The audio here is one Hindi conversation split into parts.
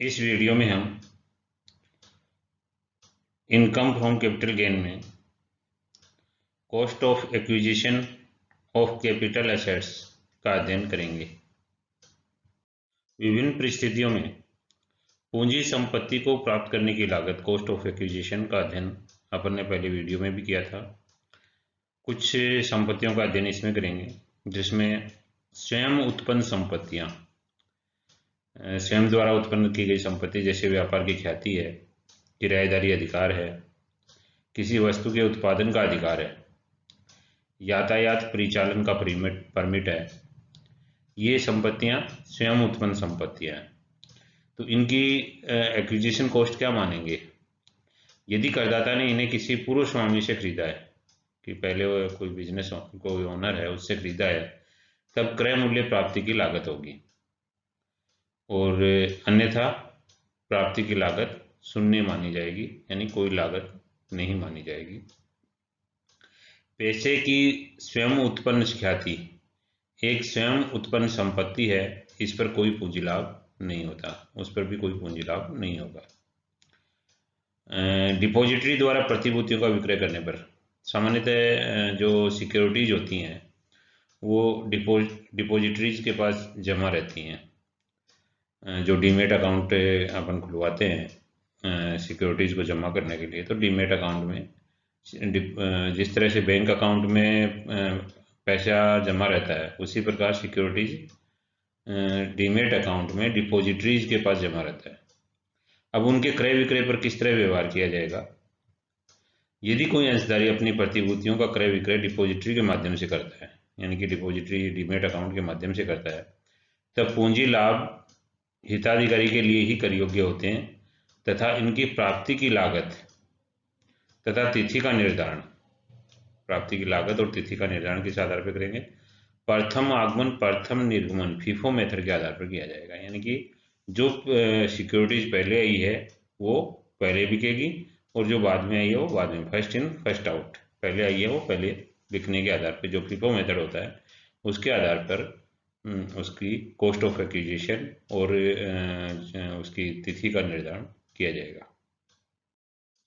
इस वीडियो में हम इनकम फ्रॉम कैपिटल गेन में cost of acquisition of capital assets का अध्ययन करेंगे। विभिन्न परिस्थितियों में पूंजी संपत्ति को प्राप्त करने की लागत कॉस्ट ऑफ एक्विजिशन का अध्ययन अपन ने पहले वीडियो में भी किया था। कुछ संपत्तियों का अध्ययन इसमें करेंगे जिसमें स्वयं उत्पन्न संपत्तियां, स्वयं द्वारा उत्पन्न की गई संपत्ति जैसे व्यापार की ख्याति है, किराएदारी अधिकार है, किसी वस्तु के उत्पादन का अधिकार है, यातायात परिचालन का परमिट है। ये संपत्तियां स्वयं उत्पन्न संपत्तियां हैं। तो इनकी एक्विजिशन कॉस्ट क्या मानेंगे? यदि करदाता ने इन्हें किसी पूर्व स्वामी से खरीदा है कि पहले कोई बिजनेस कोई ओनर है उससे खरीदा है, तब क्रय मूल्य प्राप्ति की लागत होगी और अन्यथा प्राप्ति की लागत शून्य मानी जाएगी, यानी कोई लागत नहीं मानी जाएगी। पैसे की स्वयं उत्पन्न ख्याति एक स्वयं उत्पन्न संपत्ति है, इस पर कोई पूंजी लाभ नहीं होता, उस पर भी कोई पूंजी लाभ नहीं होगा। डिपॉजिटरी द्वारा प्रतिभूतियों का विक्रय करने पर सामान्यतः जो सिक्योरिटीज होती हैं वो डिपॉजिटरीज के पास जमा रहती हैं। जो डीमेट अकाउंट अपन खुलवाते हैं सिक्योरिटीज को जमा करने के लिए, तो डीमेट अकाउंट में जिस तरह से बैंक अकाउंट में पैसा जमा रहता है उसी प्रकार सिक्योरिटीज डीमेट अकाउंट में डिपॉजिटरीज के पास जमा रहता है। अब उनके क्रय विक्रय पर किस तरह व्यवहार किया जाएगा? यदि कोई अंशधारी अपनी प्रतिभूतियों का क्रय विक्रय डिपॉजिटरी के माध्यम से करता है, यानी कि डिपॉजिटरी डीमेट अकाउंट के माध्यम से करता है, तब पूंजी लाभ हिताधिकारी के लिए ही कर योग्य होते हैं तथा इनकी प्राप्ति की लागत तथा तिथि का निर्धारण, प्राप्ति की लागत और तिथि का निर्धारण किस आधार पर करेंगे? प्रथम आगमन प्रथम निर्गमन फीफो मेथड के आधार पर किया जाएगा। यानी कि जो सिक्योरिटीज पहले आई है वो पहले बिकेगी और जो बाद में आई है वो बाद में, फर्स्ट इन फर्स्ट आउट, पहले आई है वो पहले बिकने के आधार पर, जो फीफो मेथड होता है उसके आधार पर उसकी कॉस्ट ऑफ एक्विजिशन और उसकी तिथि का निर्धारण किया जाएगा।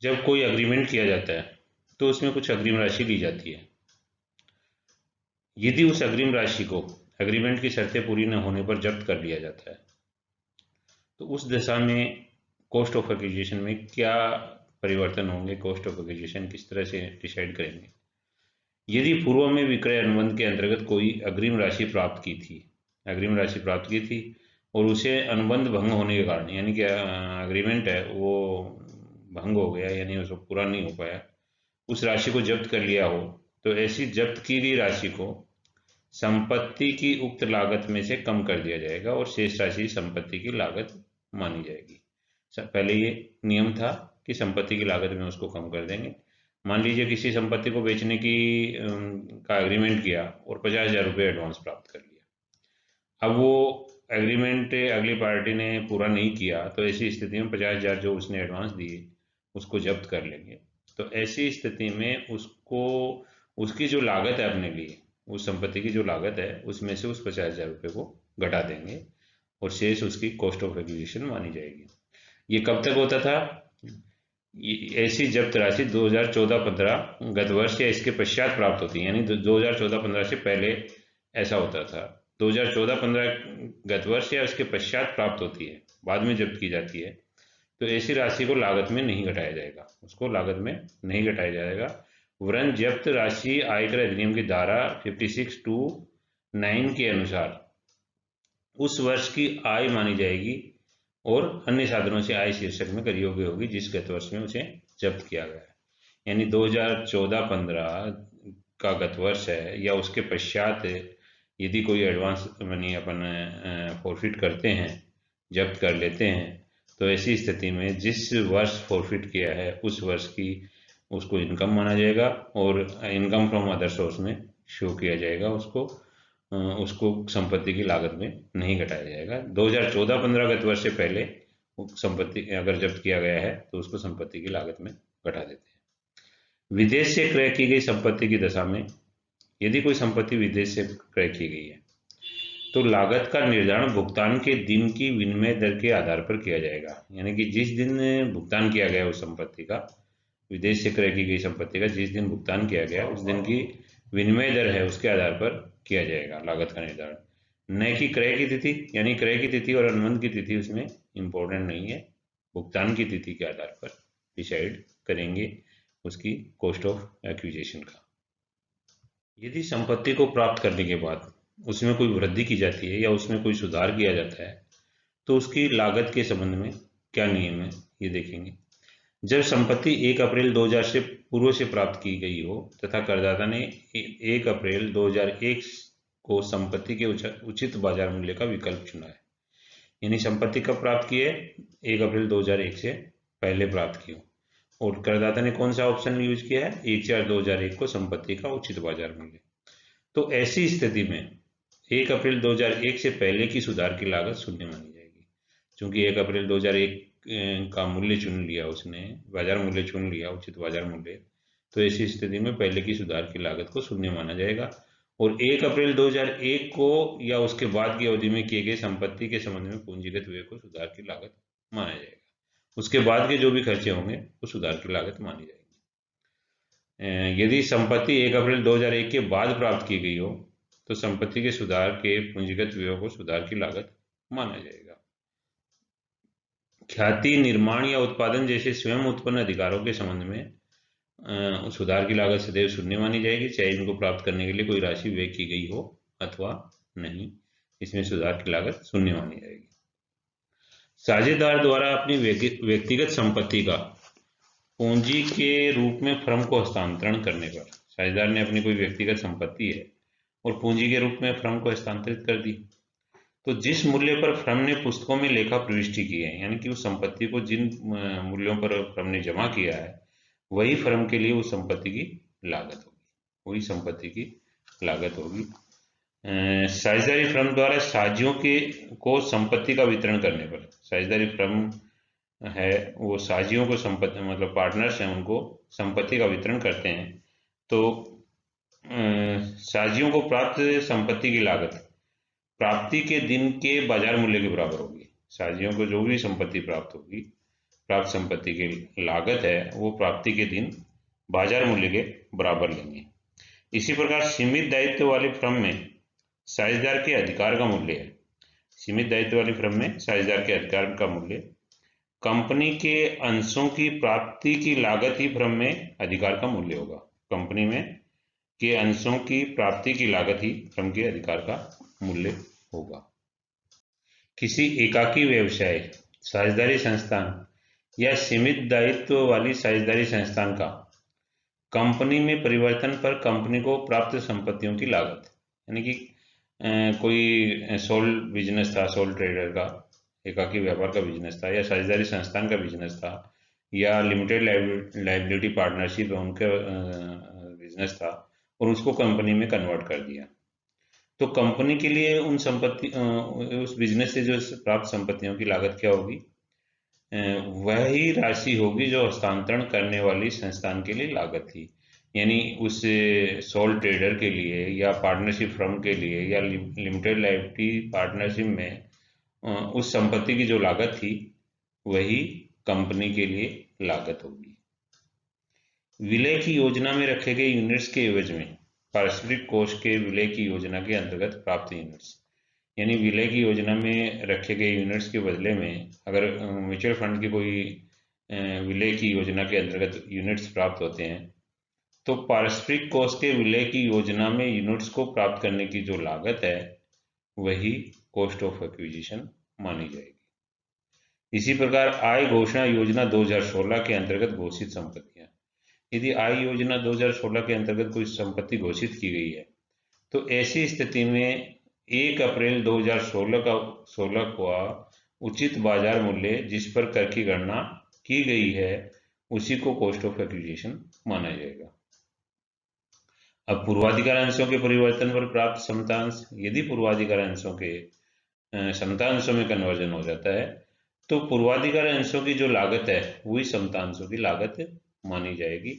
जब कोई अग्रीमेंट किया जाता है तो उसमें कुछ अग्रिम राशि ली जाती है। यदि उस अग्रिम राशि को एग्रीमेंट की शर्तें पूरी न होने पर जब्त कर लिया जाता है तो उस दशा में कॉस्ट ऑफ एक्विजिशन में क्या परिवर्तन होंगे, कॉस्ट ऑफ एक्विजिशन किस तरह से डिसाइड करेंगे? यदि पूर्व में विक्रय अनुबंध के अंतर्गत कोई अग्रिम राशि प्राप्त की थी और उसे अनुबंध भंग होने के कारण, यानी कि अग्रीमेंट है वो भंग हो गया, यानी उसको पूरा नहीं हो पाया, उस राशि को जब्त कर लिया हो, तो ऐसी जब्त की गई राशि को संपत्ति की उक्त लागत में से कम कर दिया जाएगा और शेष राशि संपत्ति की लागत मानी जाएगी। पहले ये नियम था कि संपत्ति की लागत में उसको कम कर देंगे। मान लीजिए किसी संपत्ति को बेचने की का एग्रीमेंट किया और 50,000 रुपये एडवांस प्राप्त कर लिया। अब वो एग्रीमेंट अगली पार्टी ने पूरा नहीं किया तो ऐसी स्थिति में 50,000 जो उसने एडवांस दिए उसको जब्त कर लेंगे। तो ऐसी स्थिति में उसको उसकी जो लागत है अपने लिए, उस संपत्ति की जो लागत है उसमें से उस 50,000 रुपये को घटा देंगे और शेष उसकी कॉस्ट ऑफ एक्विजिशन मानी जाएगी। ये कब तक होता था? ऐसी जब्त राशि 2014-15 गत वर्ष या इसके पश्चात प्राप्त होती है, यानी 2014-15 से पहले ऐसा होता था। 2014-15 गत वर्ष या उसके पश्चात प्राप्त होती है, बाद में जब्त की जाती है, तो ऐसी राशि को लागत में नहीं घटाया जाएगा, उसको लागत में नहीं घटाया जाएगा। वरन जब्त राशि आयकर अधिनियम की धारा 56(2)(9) के अनुसार उस वर्ष की आय मानी जाएगी और अन्य साधनों से आय शीर्षक में कर योग्य होगी जिस गत वर्ष में उसे जब्त किया गया है। यानी 2014-15 का गत वर्ष है या उसके पश्चात यदि कोई एडवांस मनी अपन फॉरफिट करते हैं, जब्त कर लेते हैं, तो ऐसी स्थिति में जिस वर्ष फॉरफिट किया है उस वर्ष की उसको इनकम माना जाएगा और इनकम फ्रॉम अदर सोर्स में शो किया जाएगा, उसको संपत्ति की लागत में नहीं घटाया जाएगा। 2014-15 गत वर्ष से पहले संपत्ति अगर जब्त किया गया है तो उसको संपत्ति की लागत में घटा देते हैं। विदेश से क्रय की गई संपत्ति की दशा में, यदि कोई संपत्ति विदेश से क्रय की गई है तो लागत का निर्धारण भुगतान के दिन की विनिमय दर के आधार पर किया जाएगा, यानी कि जिस दिन भुगतान किया गया उस संपत्ति का, विदेश से क्रय की गई संपत्ति का जिस दिन भुगतान किया गया उस दिन की विनिमय दर है उसके आधार पर किया जाएगा लागत का निर्धारण, न कि क्रय की तिथि। यानी क्रय की तिथि और अनुबंध की तिथि उसमें इम्पोर्टेंट नहीं है, भुगतान की तिथि के आधार पर डिसाइड करेंगे उसकी कॉस्ट ऑफ एक्विजिशन का। यदि संपत्ति को प्राप्त करने के बाद उसमें कोई वृद्धि की जाती है या उसमें कोई सुधार किया जाता है तो उसकी लागत के संबंध में क्या नियम है ये देखेंगे। जब संपत्ति 1 अप्रैल 2000 से पूर्व से प्राप्त की गई हो तथा करदाता ने 1 अप्रैल 2001 को संपत्ति के उचित बाजार मूल्य का विकल्प चुना है, यानी संपत्ति कब प्राप्त की है, 1 अप्रैल 2001 से पहले प्राप्त की हो, और करदाता ने कौन सा ऑप्शन यूज किया है, 1/4/2001 को संपत्ति का उचित बाजार मूल्य। तो ऐसी स्थिति में 1 अप्रैल 2001 से पहले की सुधार की लागत शून्य मानी जाएगी, क्योंकि 1 अप्रैल 2001 का मूल्य चुन लिया उसने, बाजार मूल्य चुन लिया, उचित बाजार मूल्य, तो ऐसी स्थिति में पहले की सुधार की लागत को शून्य माना जाएगा। और 1 अप्रैल 2001 को या उसके बाद की अवधि में किए गए संपत्ति के संबंध में पूंजीगत व्यय को सुधार की लागत माना जाएगा। उसके बाद के जो भी खर्चे होंगे वो सुधार की लागत मानी जाएगी। यदि संपत्ति 1 अप्रैल 2001 के बाद प्राप्त की गई हो तो संपत्ति के सुधार के पूंजीगत व्यय को सुधार की लागत माना जाएगा। ख्याति, निर्माण या उत्पादन जैसे स्वयं उत्पन्न अधिकारों के संबंध में सुधार की लागत सदैव शून्य मानी जाएगी, चाहे इनको प्राप्त करने के लिए कोई राशि व्यय की गई हो अथवा नहीं, इसमें सुधार की लागत शून्य मानी जाएगी। साझेदार द्वारा अपनी व्यक्तिगत संपत्ति का पूंजी के रूप में फर्म को हस्तांतरण करने पर, साझेदार ने अपनी कोई व्यक्तिगत संपत्ति है और पूंजी के रूप में फर्म को हस्तांतरित कर दी, तो जिस मूल्य पर फर्म ने पुस्तकों में लेखा प्रविष्टि की है, यानी कि उस संपत्ति को जिन मूल्यों पर फर्म ने जमा किया है वही फर्म के लिए उस संपत्ति की लागत होगी, वही संपत्ति की लागत होगी। साझेदारी फर्म द्वारा साझियों को संपत्ति का वितरण करने पर, साझेदारी फर्म है वो साझियों को संपत्ति, मतलब पार्टनर्स हैं, उनको संपत्ति का वितरण करते हैं, तो साझियों को प्राप्त संपत्ति की लागत प्राप्ति के दिन के बाजार मूल्य के बराबर होगी। साझियों को जो भी संपत्ति प्राप्त होगी, प्राप्त संपत्ति की लागत है वो प्राप्ति के दिन बाजार मूल्य के बराबर लेंगे। इसी प्रकार सीमित दायित्व वाली फर्म में साझेदार के अधिकार का मूल्य है, सीमित दायित्व वाली फर्म में साझेदार के अधिकार का मूल्य कंपनी के अंशों की प्राप्ति की लागत ही फर्म में अधिकार का मूल्य होगा। कंपनी में के अंशों की प्राप्ति की लागत ही फर्म के अधिकार का मूल्य होगा। किसी एकाकी व्यवसाय, साझेदारी संस्थान या सीमित दायित्व वाली साझेदारी संस्थान का कंपनी में परिवर्तन पर कंपनी को प्राप्त संपत्तियों की लागत, यानी कि कोई सोल बिजनेस था, सोल ट्रेडर का एकाकी व्यापार का बिजनेस था, या साझेदारी संस्थान का बिजनेस था, या लिमिटेड लाइबिलिटी पार्टनरशिप उनका बिजनेस था और उसको कंपनी में कन्वर्ट कर दिया, तो कंपनी के लिए उन संपत्ति उस बिजनेस से जो प्राप्त संपत्तियों की लागत क्या होगी, वही राशि होगी जो हस्तांतरण करने वाली संस्थान के लिए लागत थी। यानी उस सोल ट्रेडर के लिए या पार्टनरशिप फर्म के लिए या लिमिटेड लाइबिलिटी पार्टनरशिप में उस संपत्ति की जो लागत थी वही कंपनी के लिए लागत होगी। विलय की योजना में रखे गए यूनिट्स के एवज में पारस्परिक कोष के विलय की योजना के अंतर्गत प्राप्त यूनिट्स, यानी विलय की योजना में रखे गए यूनिट्स के बदले में अगर म्यूचुअल फंड की कोई विलय की योजना के अंतर्गत यूनिट्स प्राप्त होते हैं तो पारस्परिक कोष के विलय की योजना में यूनिट्स को प्राप्त करने की जो लागत है वही कॉस्ट ऑफ एक्विजिशन मानी जाएगी। इसी प्रकार आय घोषणा योजना 2016 के अंतर्गत घोषित संपत्तियां, यदि आय योजना 2016 के अंतर्गत कोई संपत्ति घोषित की गई है तो ऐसी स्थिति में 1 अप्रैल 2016 का उचित बाजार मूल्य जिस पर कर की गणना की गई है उसी को कॉस्ट ऑफ एक्विजिशन माना जाएगा। अब पूर्वाधिकार अंशों के परिवर्तन पर प्राप्त समतांश, यदि पूर्वाधिकार अंशों के समतांशों में कन्वर्जन हो जाता है तो पूर्वाधिकार अंशों की जो लागत है वही समतांशों की लागत मानी जाएगी,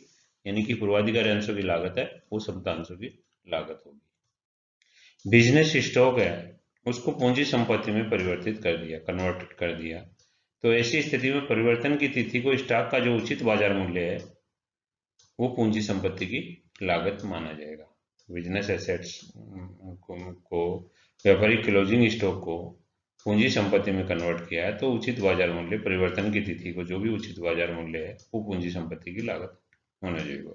यानी कि पूर्वाधिकार अंशों की लागत है वो समतांशों की लागत होगी। बिजनेस स्टॉक है उसको पूंजी संपत्ति में परिवर्तित कर दिया, कन्वर्ट कर दिया। तो ऐसी स्थिति में परिवर्तन की तिथि को स्टॉक का जो उचित बाजार मूल्य है वो पूंजी संपत्ति की लागत माना जाएगा। बिजनेस एसेट्स को व्यापारिक क्लोजिंग स्टॉक को पूंजी संपत्ति में कन्वर्ट किया है तो उचित बाजार मूल्य, परिवर्तन की तिथि को जो भी उचित बाजार मूल्य है वो पूंजी संपत्ति की लागत होना चाहिए।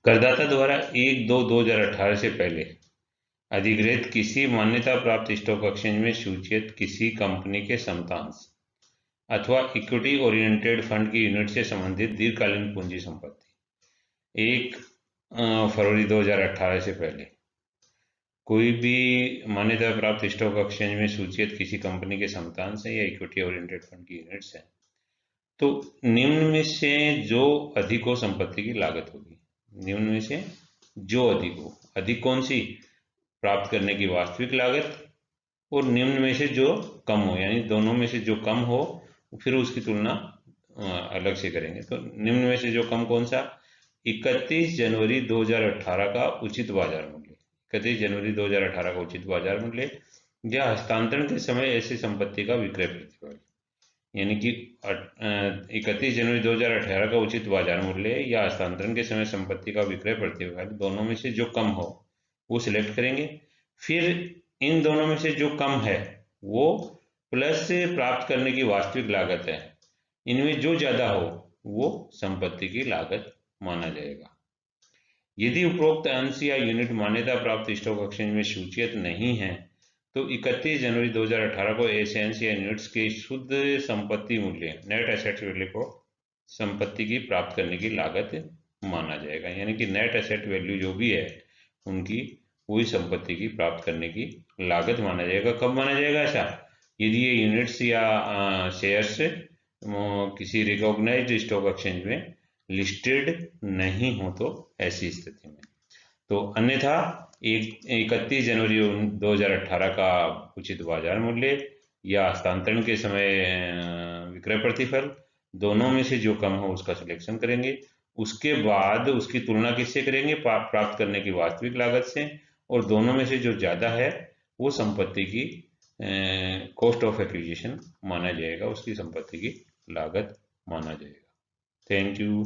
करदाता द्वारा 1/2/2018 से पहले अधिगृहित किसी मान्यता प्राप्त स्टॉक एक्सचेंज में सूचित किसी कंपनी के समतांश अथवा इक्विटी ओरिएंटेड फंड की यूनिट से संबंधित दीर्घकालीन पूंजी संपत्ति 1 फरवरी 2018 से पहले कोई भी मान्यता प्राप्त स्टॉक एक्सचेंज में सूचित किसी कंपनी के समतांश है या इक्विटी ओरिएंटेड फंड की यूनिट्स है तो निम्न में से जो अधिक हो संपत्ति की लागत होगी। निम्न में से जो अधिक हो, अधिक कौन सी? प्राप्त करने की वास्तविक लागत, और निम्न में से जो कम हो, यानी दोनों में से जो कम हो फिर उसकी तुलना अलग से करेंगे। तो निम्न में से जो कम कौन सा? 31 जनवरी 2018 का उचित बाजार मूल्य, 31 जनवरी 2018 का उचित बाजार मूल्य या हस्तांतरण के समय ऐसी संपत्ति का विक्रय प्रतिफल, यानी कि 31 जनवरी 2018 का उचित बाजार मूल्य या हस्तांतरण के समय संपत्ति का विक्रय प्रतिफल, दोनों में से जो कम हो वो सिलेक्ट करेंगे। फिर इन दोनों में से जो कम है वो प्लस प्राप्त करने की वास्तविक लागत है, इनमें जो ज्यादा हो वो संपत्ति की लागत माना जाएगा। यदि उपरोक्त अंश या यूनिट मान्यता प्राप्त स्टॉक एक्सचेंज में सूचित नहीं है तो 31 जनवरी 2018 को ऐसे अंश या यूनिट्स के शुद्ध संपत्ति मूल्य, नेट एसेट वैल्यू को संपत्ति की प्राप्त करने की लागत माना जाएगा। यानी कि नेट एसेट वैल्यू जो भी है उनकी वही संपत्ति की प्राप्त करने की लागत माना जाएगा। कब माना जाएगा ऐसा? यदि ये यूनिट्स या शेयर्स किसी रिकॉग्नाइज्ड स्टॉक एक्सचेंज में लिस्टेड नहीं हो तो ऐसी स्थिति में। तो अन्यथा 31 जनवरी 2018 का उचित बाजार मूल्य या हस्तांतरण के समय विक्रय प्रतिफल, दोनों में से जो कम हो उसका सिलेक्शन करेंगे। उसके बाद उसकी तुलना किससे करेंगे? प्राप्त करने की वास्तविक लागत से, और दोनों में से जो ज्यादा है वो संपत्ति की कॉस्ट ऑफ एक्विजिशन माना जाएगा, उसकी संपत्ति की लागत माना जाएगा। Thank you.